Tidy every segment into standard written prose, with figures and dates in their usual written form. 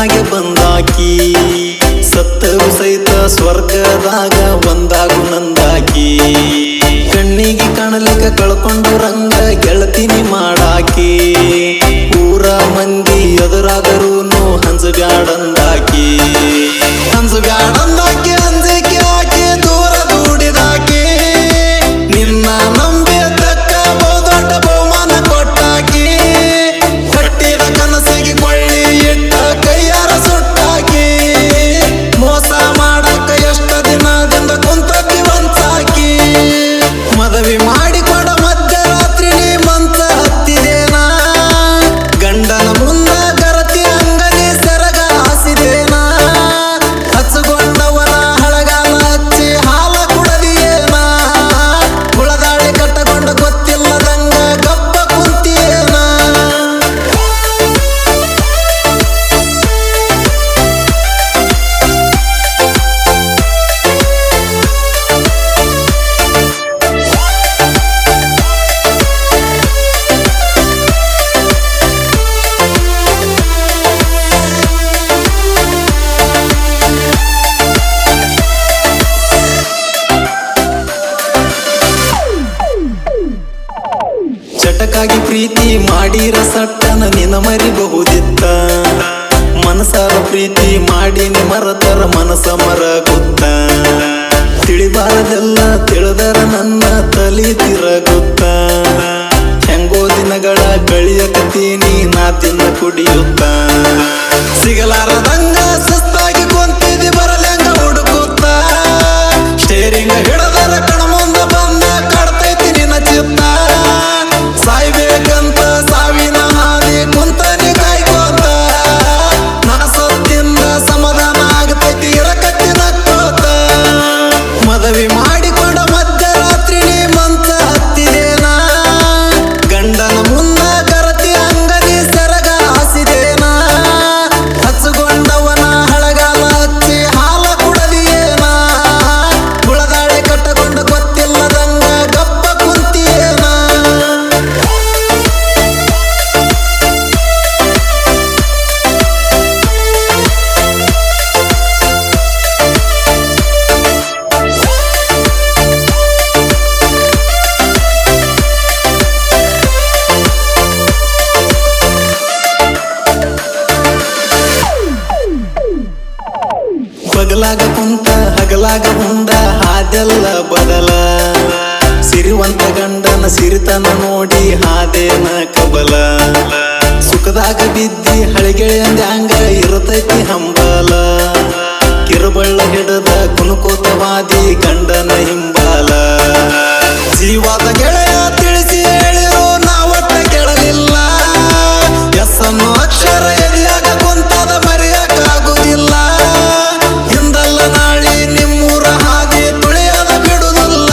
ಮಣ್ಣಾಗೆ ಬಂದಾಕಿ ಸತ್ತರು ಸಹಿತ ಸ್ವರ್ಗದಾಗ ಒಂದಾಗು ನಂದಾಕಿ ಕಣ್ಣಿಗೆ ಕಾಣಲಿಕ್ಕ ಕಳ್ಕೊಂಡು ರಂಗ ಗೆಳತಿನಿ ಮಾಡಾಕಿ ಊರ ಮಂದಿ ಎದುರಾದರೂನು ಹಂಚಬ್ಯಾಡಂದಾಕಿ ಹಂಚಬ್ಯಾಡಂದಾಕಿ ಅಂಜಿಕೆ ಹಾಕಿ ದೂರ ದೂಡಿದಾಕಿ ನಿನ್ನ ನಂಬಿ ತಕ್ಕ ಬಹುದೊಡ್ಡ ಬಹುಮಾನ ಕೊಟ್ಟಾಕಿ ಕಟ್ಟಿದ ಕನಸಿಗೆ ಕೊಳ್ಳಿ ಇಟ್ಟ ಕೈಯಾರ ಸುಟ್ಟಾಕಿ ಮೋಸ ಮಾಡಕ್ಕ ಎಷ್ಟ ದಿನದಿಂದ ಕುಂತತಿ ವಂಚಾಕಿ ಮದುವೆ ಮಾಡಿಕೊಡ ಮಧ್ಯರಾತ್ರಿ ನೀ ಮಂಚ ಹತ್ತಿದೇನಾ ಗಂಡನ ಮುಂದ ಗರತಿ ಅಂಗದಿ ಸೆರಗ ಹಾಸಿದೇನಾ ಹಚ್ಚುಕೊಂಡವನ ಹಳಗಾಲ ಹಚ್ಚಿ ಹಾಲ ಕುಡದಿಯೇನಾ ಹುಳದಾಳಿ ಕಟ್ಟಕೊಂಡ ಗೊತ್ತಿಲ್ಲದಂಗ ಗಪ್ಪ ಕುಂತಿಯೇನಾ ಚಟಕಾಗಿ ಪ್ರೀತಿ ಮಾಡಿರ ಸಟ್ಟನ ನಿನ ಮರಿಬಹುದಿತ್ತ ಮನಸಾರ ಪ್ರೀತಿ ಮಾಡಿ ಮರತರ ಮನಸ ಮರಗುತ್ತ ತಿಳಿಬಾರದೆಲ್ಲ ತಿಳಿದರ ನನ್ನ ತಲಿ ತಿರಗುತ್ತ ಹೆಂಗೋ ದಿನಗಳ ಕಳಿಯಕತ್ತೀನಿ ನಾ ತಿನ್ನ ಕುಡಿಯುತ್ತ ಸಿಗಲಾರದಂಗ ಸುಸ್ತಾಗಿ ಕುಂತಿದಿ ಬರಲೆಂಗ ಹುಡುಕುತ್ತ ಸ್ಟೇರಿಂಗ್ ಹಿಡದರ ಕಣ ಮುಂದ ಬಂದ ಕಡ್ತೈತಿ ನಿನ್ನ ಚಿತ್ತ ಸಾಯ್ಬೇಕಂತ ಸಾವಿನ ಹಾದಿ ಕುಂತನಿ ಕಾಯ್ಕೋತ ನನ್ನ ಸೊತ್ತಿಂದ ಸಮಾಧಾನ ಆಗತೈತಿ ಇರಕತ್ತಿ ನಕ್ಕೋತ ಮದುವೆ ಮಾಡಿಕೊಂಡ ಮಧ್ಯರಾತ್ರಿ ನೀ ಮಂಚ ಹತ್ತಿದೇನಾ ಗಂಡನ ಮುಂದ ಗರತಿ ಅಂಗದಿ ಸೆರಗ ಹಾಸಿದೇನಾ ಹಚ್ಚುಕೊಂಡವನ ಹಳಗಾಲ ಹಚ್ಚಿ ಹಾಲ ಕುಡದಿಯೇನಾ ಹುಳದಾಳಿ ಕಟ್ಟಕೊಂಡ ಗೊತ್ತಿಲ್ಲದಂಗ ಗಪ್ಪ ಕುಂತಿಯೇನಾ ಬಗಲಾಗ ಕುಂತ ಹಗಲಾಗ ಹುಂಡ ಹಾದೆಲ್ಲ ಬದಲ ಸಿರಿವಂತ ಗಂಡನ ಸಿರಿತನ ನೋಡಿ ಹಾದೇನ ಕಬಲ ಸುಖದಾಗ ಬಿದ್ದಿ ಹಳಿಗೆಳೆಯಂದ್ಯಾಂಗ ಇರತೈತಿ ಹಂಬಲ ಕಿರುಬಳ್ಳ ಹಿಡದ ಕುನುಕೋತವಾದಿ ಗಂಡನ ಹಿಂಬಾಲ ಜೀವಾದ ಗೆಳೆಯ ತಿಳಿಸಿ ಹೇಳಿರೋ ನಾವಟ್ಟ ಕೇಳಲಿಲ್ಲ ಎಸ್ಸನ್ನು ಅಕ್ಷರ ಎದೆಯಾಗ ಕುಂತದ ಮರೆಯಕ್ಕಾಗುದಿಲ್ಲ ಹಿಂದಲ್ಲ ನಾಳಿ ನಿಮ್ಮೂರ ಹಾದಿ ತುಳಿಯದ ಬಿಡುದಿಲ್ಲ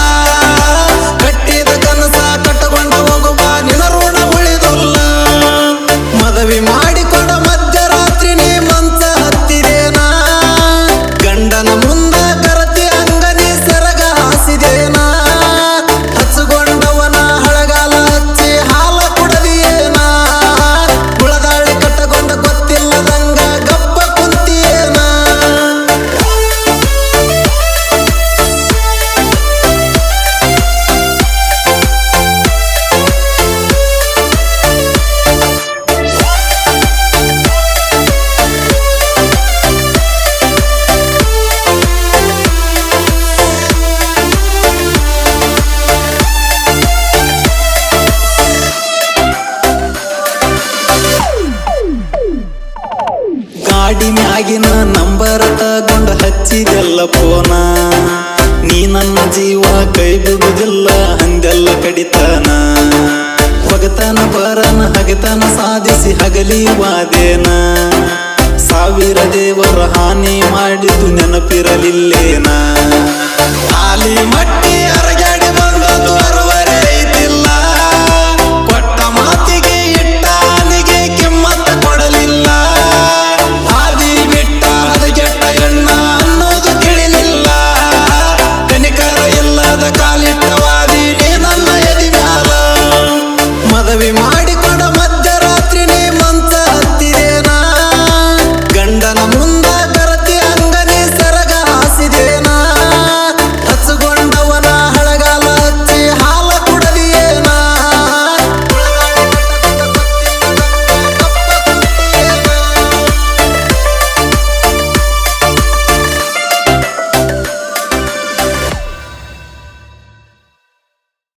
ಕಟ್ಟಿದ ಕನಸ ಕಟ್ಟಕೊಂಡ ಹೋಗುವ ನಿನ ಋಣ ಉಳಿದುಲ್ಲ ಮದುವೆ ಮಾಡಿಕೊಂಡ ಮಧ್ಯರಾತ್ರಿ ನೀ ಮಂಚ ಹತ್ತಿದೇನಾ ಗಂಡನ ಮುಂದ ಗರತಿ ಅಂಗದಿ ಸೆರಗ ಹಾಸಿದೇನಾ ಹಚ್ಚುಕೊಂಡವನ ಹಳಗಾಲ ಹಚ್ಚಿ ಹಾಲ ಕುಡದಿಯೇನಾ ಹುಳದಾಳಿ ಕಟ್ಟಕೊಂಡ ಗೊತ್ತಿಲ್ಲದಂಗ ಗಪ್ಪ ಕುಂತಿಯೇನಾ ಗಾಡಿ ಮ್ಯಾಗಿನ ನಂಬರ ತಗೊಂಡ ಹಚ್ಚಿದೆಲ್ಲ ಫೋನ ನೀ ನನ್ನ ಜೀವ ಕೈ ಬಿಡುವುದಿಲ್ಲ ಅಂದೆಲ್ಲ ಕಡಿತಾನ ಹೊಗತನ ಬರನ ಹಗತನ ಸಾಧಿಸಿ ಹಗಲಿ ವಾದೇನ ಸಾವಿರ ದೇವರ ಹಾನಿ ಮಾಡಿದ್ದು ನೆನಪಿರಲಿಲ್ಲೇನ